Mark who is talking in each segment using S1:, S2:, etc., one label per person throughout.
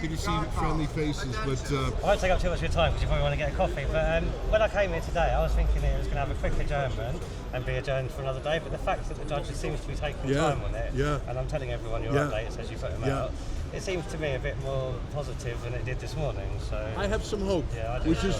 S1: Good to see friendly faces, but
S2: I won't take up too much of your time because you probably want to get a coffee, but when I came here today I was thinking it was going to have a quick adjournment and be adjourned for another day, but the fact that the judge seems to be taking time on it, and I'm telling everyone your updates as you put them out, it seems to me a bit more positive than it did this morning. So
S1: I have some hope,
S2: I
S1: which is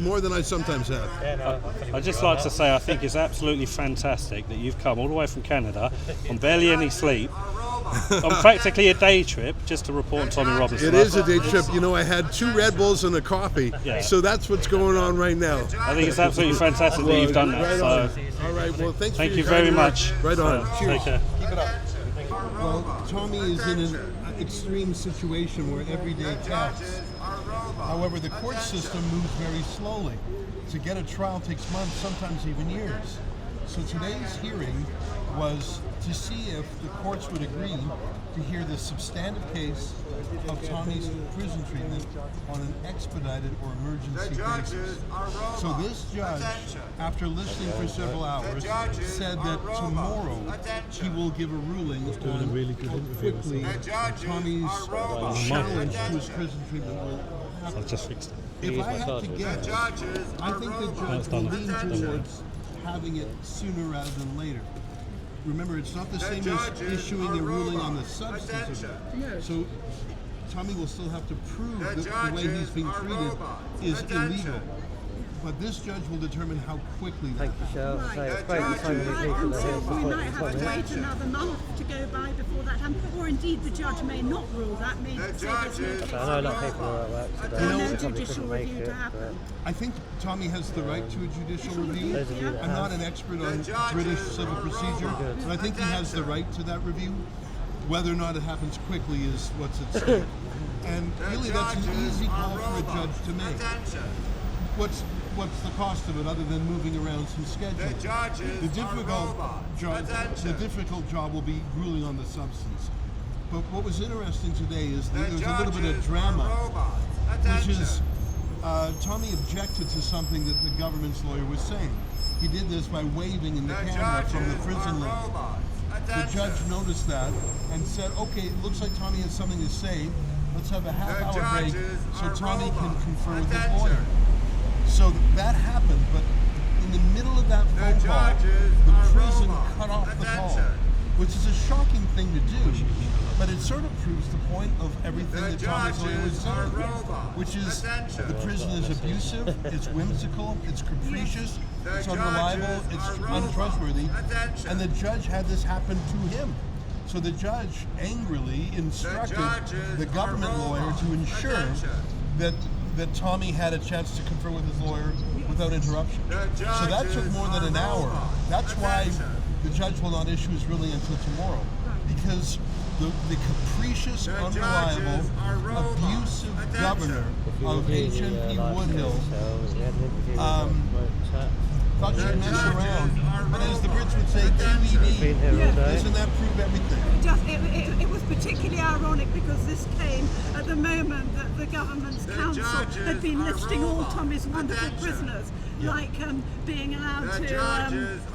S1: more than I sometimes have.
S2: I'd
S3: just like to say I think it's absolutely fantastic that you've come all the way from Canada on barely any sleep, on practically a day trip, just to report on Tommy Robinson.
S1: It is a day trip. You know, I had 2 Red Bulls and a coffee, so that's what's going on right now.
S3: I think it's absolutely fantastic that you've done that.
S1: Right
S3: so.
S1: All right, well,
S3: Thank you very much.
S1: Right on. Cheers.
S3: Take care.
S1: Keep it up. Well, Tommy is in an extreme situation where every day counts. However, the court system moves very slowly. To get a trial takes months, sometimes even years. So today's hearing was to see if the courts would agree to hear the substantive case of Tommy's prison treatment on an expedited or emergency basis. So this judge, after listening for several hours, said that tomorrow he will give a ruling on how quickly Tommy's challenge to his prison treatment will happen.
S3: I've just fixed it.
S1: If I had to guess, I think the judge will lean towards having it sooner rather than later. Remember, it's not the same as issuing a ruling on the substance of it. So Tommy will still have to prove that the way he's being treated is illegal. But this judge will determine how quickly that happens.
S4: We might have to wait another month to go by before that happens, or indeed the judge may not rule that, may say there's
S2: I know a lot of people are at work today.
S4: no judicial review to happen.
S1: I think Tommy has the right to a judicial review. I'm not an expert on British civil procedure, but I think he has the right to that review. Whether or not it happens quickly is what's at stake. And really that's an easy call for a judge to make. What's the cost of it other than moving around some schedules? The difficult job will be ruling on the substance. But what was interesting today is that there was a little bit of drama, which is Tommy objected to something that the government's lawyer was saying. He did this by waving in the camera from the prison link. The judge noticed that and said, okay, it looks like Tommy has something to say. Let's have a half-hour break so Tommy can confer with his lawyer. So that happened, but in the middle of that phone call, the prison cut off the call, which is a shocking thing to do, but it sort of proves the point of everything that Tommy's lawyer was saying, which is the prison is abusive, it's whimsical, it's capricious, it's unreliable, it's untrustworthy, and the judge had this happen to him. So the judge angrily instructed the government lawyer to ensure that Tommy had a chance to confer with his lawyer without interruption. So that took more than an hour. That's why the judge will not issue his ruling until tomorrow, because the capricious, unreliable, abusive governor of HMP Woodhill thought she'd mess around. But as the Brits would say, QED, doesn't that prove everything?
S4: It was particularly ironic because this came at the moment that the government's council had been listing all Tommy's wonderful prisoners, like being allowed to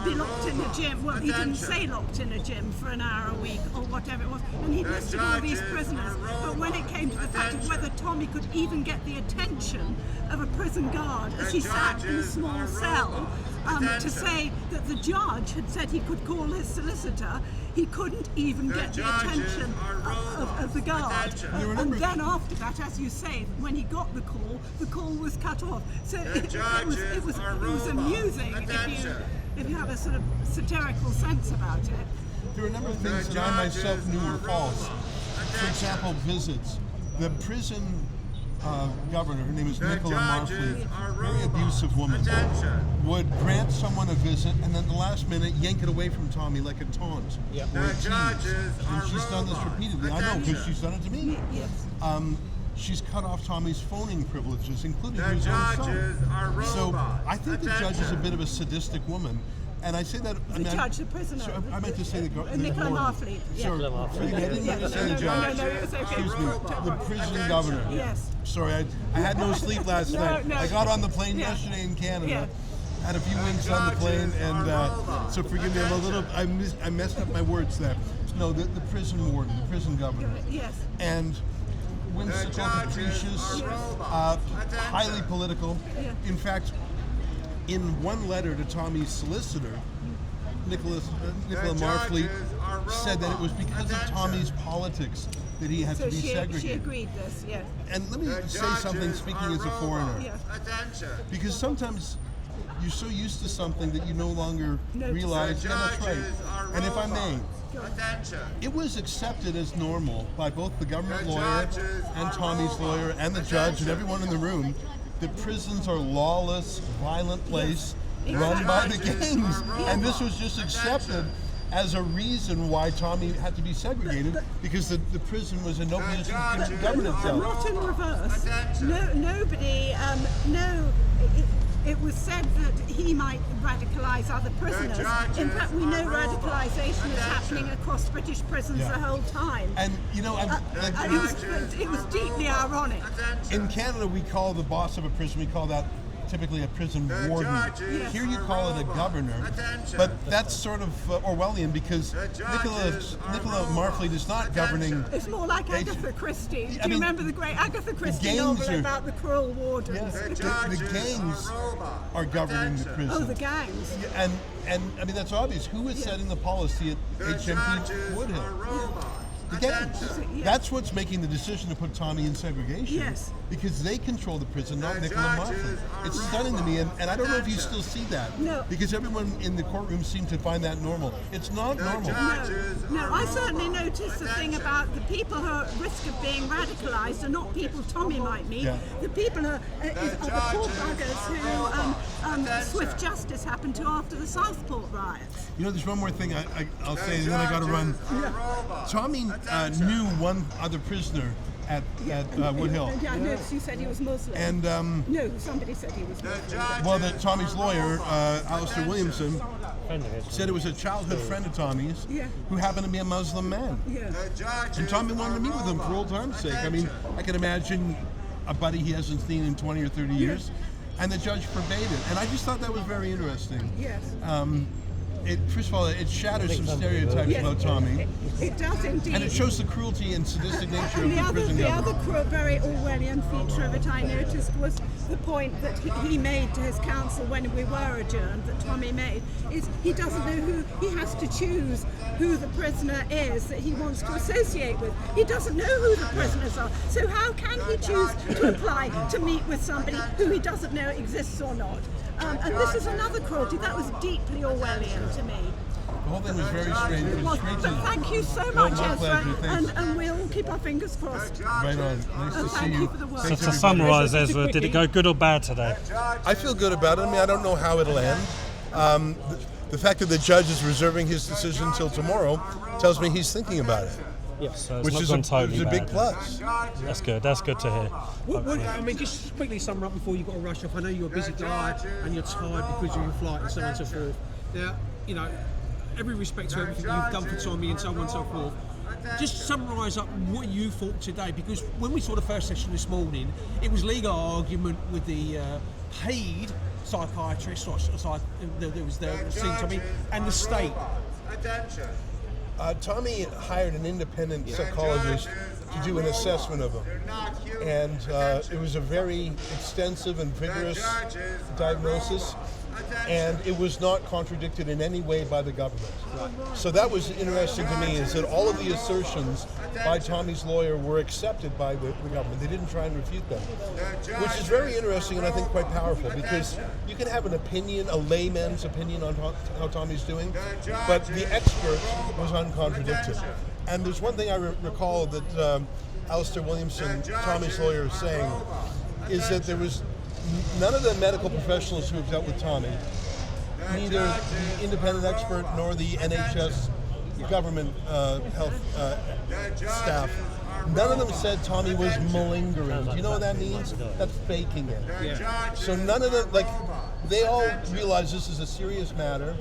S4: be locked in a gym. Well, he didn't say locked in a gym for an hour a week or whatever it was, and he listed all these prisoners. But when it came to the fact of whether Tommy could even get the attention of a prison guard as he sat in a small cell, to say that the judge had said he could call his solicitor, he couldn't even get the attention of the guard. And then after that, as you say, when he got the call was cut off. So it was amusing if you have a sort of satirical sense about it.
S1: There are a number of things that I myself knew were false. For example, visits. The prison governor, her name is Nicola Marfleet, very abusive woman, would grant someone a visit and then the last minute yank it away from Tommy like a taunt or a tease. And she's done this repeatedly. I know because she's done it to me. She's cut off Tommy's phoning privileges, including his own son. So I think the judge is a bit of a sadistic woman. And I say that
S4: the judge, the prisoner.
S1: So I meant to say the
S4: Nicola Marfleet.
S1: Sorry, I didn't mean to say the judge.
S4: No, it's okay.
S1: Excuse me, the prison governor.
S4: Yes.
S1: Sorry, I had no sleep last night. I got on the plane yesterday in Canada. Had a few winks on the plane, and so forgive me. I'm a little. I messed up my words there. No, the prison warden, the prison governor.
S4: Yes.
S1: And whimsical, capricious, highly political.
S4: Yeah.
S1: In fact, in one letter to Tommy's solicitor, Nicola Marfleet said that it was because of Tommy's politics that he had to be segregated.
S4: She agreed this, yes.
S1: And let me say something, speaking as a foreigner,
S4: Yes.
S1: because sometimes you're so used to something that you no longer realize, yeah, that's right. And if I may, it was accepted as normal by both the government lawyer and Tommy's lawyer and the judge and everyone in the room that prisons are lawless, violent place run by the gangs. And this was just accepted as a reason why Tommy had to be segregated, because the prison was in no position to govern itself.
S4: Not in reverse. Nobody, it was said that he might radicalise other prisoners. In fact, we know radicalisation is happening across British prisons the whole time.
S1: And you know,
S4: it was deeply ironic.
S1: in Canada, we call the boss of a prison, we call that typically a prison warden. Here you call it a governor, but that's sort of Orwellian, because Nicola Marfleet is not governing.
S4: It's more like Agatha Christie. Do you remember the great Agatha Christie novel about the cruel wardens?
S1: Yes, the gangs are governing the prison.
S4: Oh, the gangs.
S1: And I mean, that's obvious. Who is setting the policy at HMP Woodhill? The gangs. That's what's making the decision to put Tommy in segregation.
S4: Yes.
S1: Because they control the prison, not Nicola Marfleet. It's stunning to me, and I don't know if you still see that.
S4: No.
S1: Because everyone in the courtroom seemed to find that normal. It's not normal.
S4: No, I certainly noticed the thing about the people who are at risk of being radicalised are not people Tommy might meet.
S1: Yeah.
S4: The people are the poor buggers who swift justice happened to after the Southport riots.
S1: You know, there's one more thing I'll say, and then I got to run. Tommy knew one other prisoner at Woodhill.
S4: Yeah, I noticed you said he was Muslim.
S1: And
S4: no, somebody said he was Muslim.
S1: well, Tommy's lawyer, Alistair Williamson, said it was a childhood friend of Tommy's who happened to be a Muslim man.
S4: Yeah.
S1: And Tommy wanted to meet with him for old time's sake. I mean, I can imagine a buddy he hasn't seen in 20 or 30 years, and the judge forbade it. And I just thought that was very interesting.
S4: Yes.
S1: First of all, it shatters some stereotypes about Tommy.
S4: It does indeed.
S1: And it shows the cruelty and sadistic nature of the prison
S4: The
S1: government.
S4: other very Orwellian feature of it I noticed was the point that he made to his counsel when we were adjourned, that Tommy made, is he doesn't know who, he has to choose who the prisoner is that he wants to associate with. He doesn't know who the prisoners are. So how can he choose to apply to meet with somebody who he doesn't know exists or not? And this is another cruelty that was deeply Orwellian to me.
S1: The whole thing was very strange. It was
S4: But
S1: strange.
S4: thank you so
S1: No,
S4: much,
S1: my
S4: Ezra,
S1: pleasure. Thanks.
S4: and we'll keep our fingers crossed.
S1: Right on. Nice to see
S4: thank
S1: you.
S4: you for the work.
S3: So
S1: Thanks,
S3: to
S1: everybody.
S3: summarise, Ezra, did it go good or bad today?
S1: I feel good about it. I mean, I don't know how it'll end. The fact that the judge is reserving his decision until tomorrow tells me he's thinking about it,
S3: So it's
S1: which
S3: not
S1: is
S3: gone
S1: a
S3: totally
S1: big
S3: bad.
S1: plus.
S3: That's good. That's good to hear.
S5: I mean, just quickly sum up before you've got to rush off. I know you're a busy guy and you're tired because you're in flight and so on and so forth. Now, you know, every respect to everything you've done for Tommy and so on and so forth. Just summarise up what you thought today, because when we saw the first session this morning, it was legal argument with the paid psychiatrist or that was there seeing Tommy and the state.
S1: Tommy hired an independent psychologist to do an assessment of him, and it was a very extensive and vigorous diagnosis, and it was not contradicted in any way by the government. So that was interesting to me, is that all of the assertions by Tommy's lawyer were accepted by the government. They didn't try and refute them, which is very interesting and I think quite powerful, because you can have an opinion, a layman's opinion on how Tommy's doing, but the expert was uncontradicted. And there's one thing I recall that Alistair Williamson, Tommy's lawyer, is saying, is that there was none of the medical professionals who have dealt with Tommy, neither the independent expert nor the NHS government health staff, none of them said Tommy was malingering. Do you know what that means? That's faking it.
S5: Yeah.
S1: So none of them, like, they all realize this is a serious matter.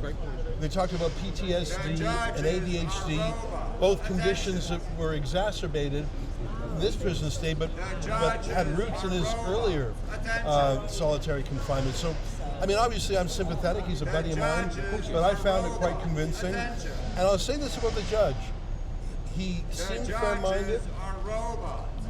S1: They talked about PTSD and ADHD, both conditions that were exacerbated in this prison stay, but had roots in his earlier solitary confinement. So, I mean, obviously I'm sympathetic. He's a buddy of mine, but I found it quite convincing. And I'll say this about the judge. He seemed fair-minded.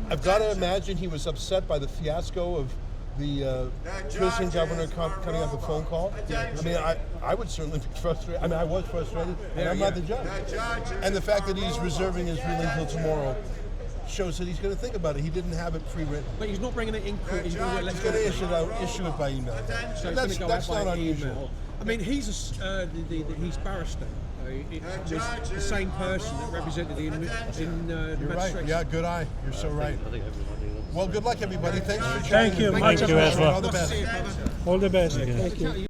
S1: I've got to imagine he was upset by the fiasco of the prison governor coming off the phone call. I mean, I would certainly be frustrated. I mean, I was frustrated, and I'm not the judge. And the fact that he's reserving his ruling until tomorrow shows that he's going to think about it. He didn't have it pre-written.
S5: But he's not bringing it in court. He's going
S1: to issue it by email.
S5: So
S1: that's not unusual.
S5: I mean, he's he's barrister. Was the same person that represented the
S1: You're right. Yeah, good eye. You're so right. Well, good luck, everybody. Thanks for chatting.
S3: Thank you, Ezra.
S1: All the best.
S3: All the best.
S5: Thank you.